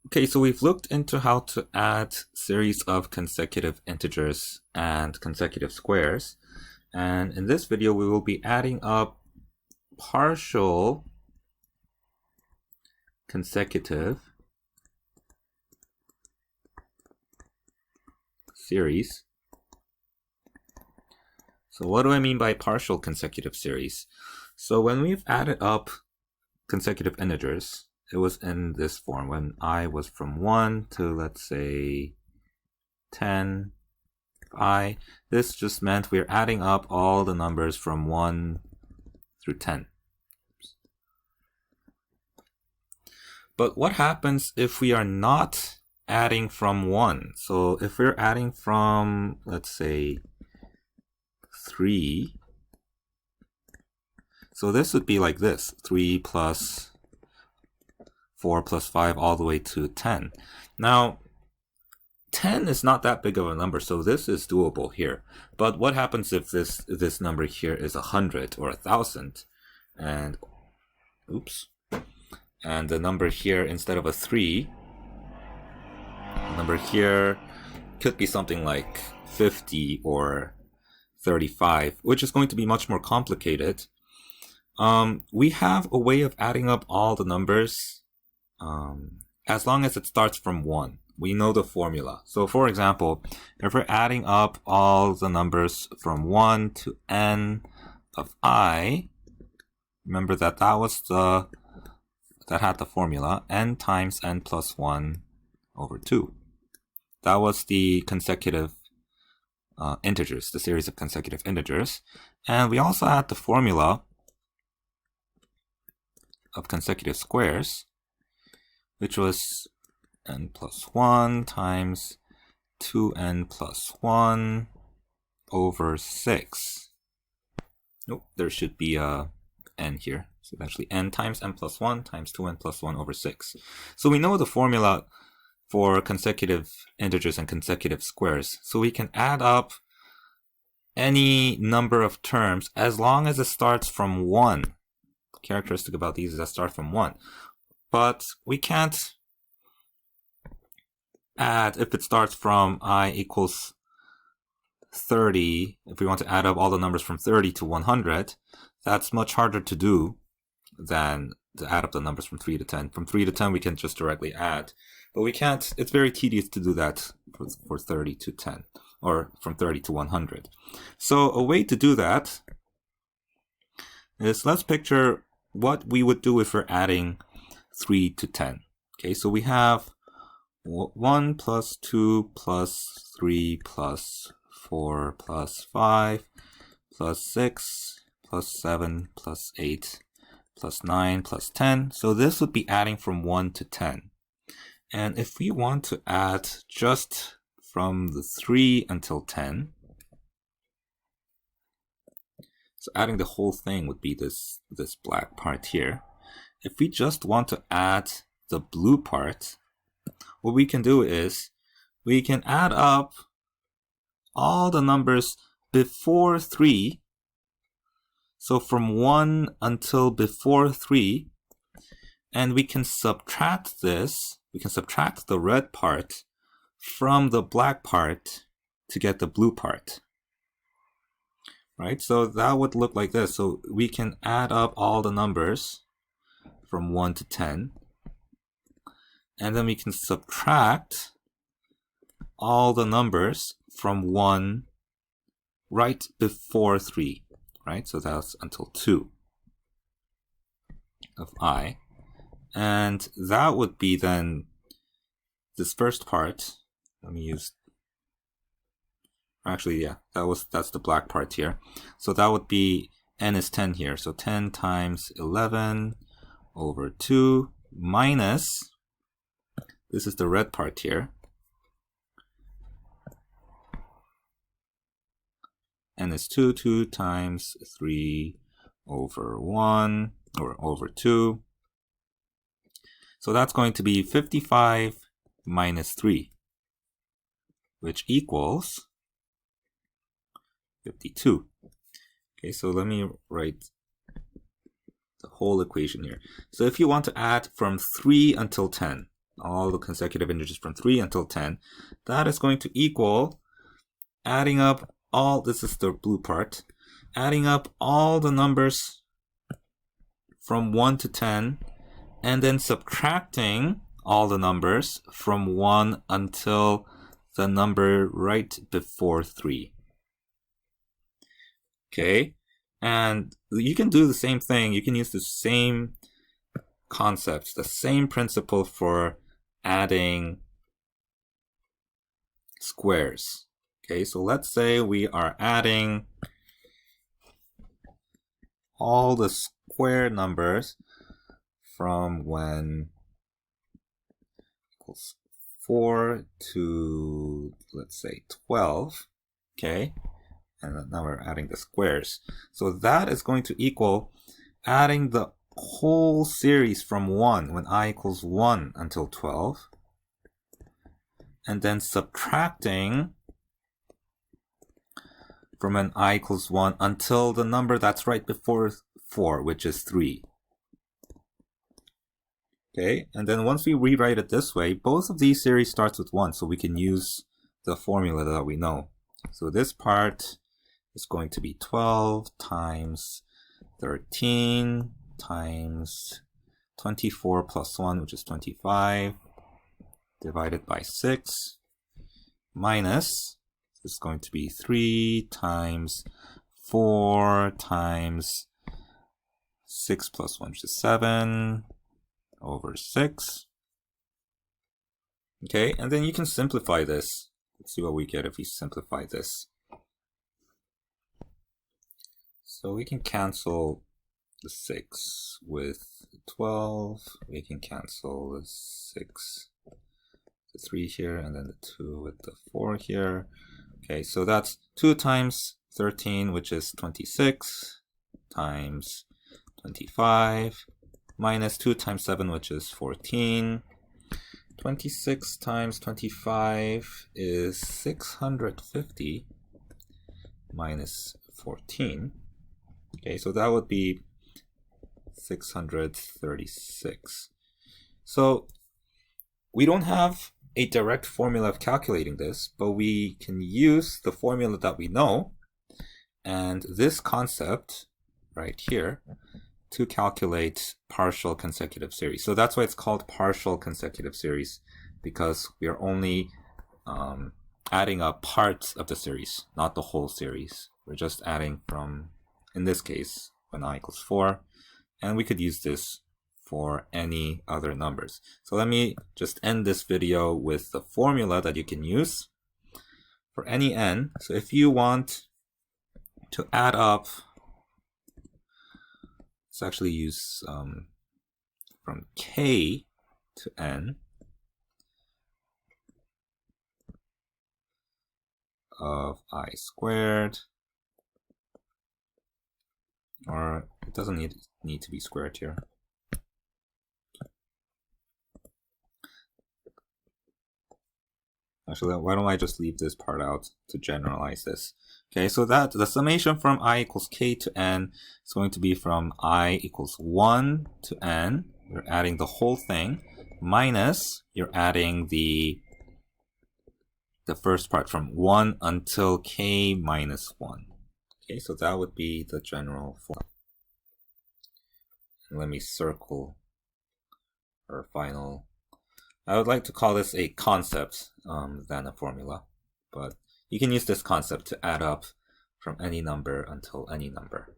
Okay, so we've looked into how to add series of consecutive integers and consecutive squares. And in this video, we will be adding up partial consecutive series. So what do I mean by partial consecutive series? So when we've added up consecutive integers, it was in this form when I was from 1 to, let's say, 10, I. This just meant we're adding up all the numbers from 1 through 10. But what happens if we are not adding from 1? So if we're adding from, let's say, 3, so this would be like this, 3 plus 4 plus 5 all the way to 10. Now, 10 is not that big of a number, so this is doable here. But what happens if this number here is 100 or 1,000? And, oops. And the number here, instead of a 3, the number here could be something like 50 or 35, which is going to be much more complicated. We have a way of adding up all the numbers as long as it starts from 1. We know the formula. So for example, if we're adding up all the numbers from 1 to n of I, remember that that had the formula, n times n plus 1 over 2. That was the consecutive integers, the series of consecutive integers. And we also had the formula of consecutive squares, which was n plus 1 times 2n plus 1 over 6. Nope, there should be a n here. So actually n times n plus 1 times 2n plus 1 over 6. So we know the formula for consecutive integers and consecutive squares. So we can add up any number of terms as long as it starts from 1. The characteristic about these is that start from 1. But we can't add if it starts from I equals 30. If we want to add up all the numbers from 30 to 100, that's much harder to do than to add up the numbers from 3 to 10. From 3 to 10, we can just directly add. But we can't, it's very tedious to do that for 30 to 10, or from 30 to 100. So a way to do that is, let's picture what we would do if we're adding 3 to 10. Okay, so we have 1 plus 2 plus 3 plus 4 plus 5 plus 6 plus 7 plus 8 plus 9 plus 10. So this would be adding from 1 to 10. And if we want to add just from the 3 until 10, so adding the whole thing would be this black part here. If we just want to add the blue part, what we can do is we can add up all the numbers before 3. So from 1 until before 3, and we can subtract this. We can subtract the red part from the black part to get the blue part. Right? So that would look like this. So we can add up all the numbers from 1 to 10. And then we can subtract all the numbers from 1 right before 3. Right? So that's until 2 of I. And that would be then this first part. Let me use, actually, yeah, that's the black part here. So that would be n is 10 here. So 10 times 11 over 2 minus, this is the red part here, n is 2, 2 times 3 over 1, or over 2. So that's going to be 55 minus 3, which equals 52. Okay, so let me write the whole equation here. So if you want to add from 3 until 10, all the consecutive integers from 3 until 10, that is going to equal adding up all, this is the blue part, adding up all the numbers from 1 to 10, and then subtracting all the numbers from 1 until the number right before 3. Okay, and you can do the same thing. You can use the same concepts, the same principle for adding squares. Okay, so let's say we are adding all the square numbers from when equals 4 to, let's say, 12. Okay, and now we're adding the squares. So that is going to equal adding the whole series from 1 when I equals 1 until 12, and then subtracting from when I equals 1 until the number that's right before 4, which is 3. Okay, and then once we rewrite it this way, both of these series starts with 1, so we can use the formula that we know. So this part is going to be 12 times 13 times 24 plus 1, which is 25, divided by 6, minus, this is going to be 3 times 4 times 6 plus 1, which is 7, over 6. Okay, and then you can simplify this. Let's see what we get if we simplify this. So we can cancel the 6 with 12. We can cancel the 6, the 3 here, and then the 2 with the 4 here. Okay, so that's 2 times 13, which is 26, times 25, minus 2 times 7, which is 14. 26 times 25 is 650 minus 14. Okay, so that would be 636. So we don't have a direct formula of calculating this, but we can use the formula that we know and this concept right here to calculate partial consecutive series. So that's why it's called partial consecutive series, because we are only adding up parts of the series, not the whole series. We're just adding from, in this case, when I equals 4, and we could use this for any other numbers. So let me just end this video with the formula that you can use for any n. So if you want to add up, let's actually use from k to n of I squared, or it doesn't need to be squared here. Actually, why don't I just leave this part out to generalize this? Okay, so that the summation from I equals k to n is going to be from I equals 1 to n. You're adding the whole thing, minus you're adding the first part from 1 until k minus 1. Okay, so that would be the general form. And let me circle our final. I would like to call this a concept than a formula, but you can use this concept to add up from any number until any number.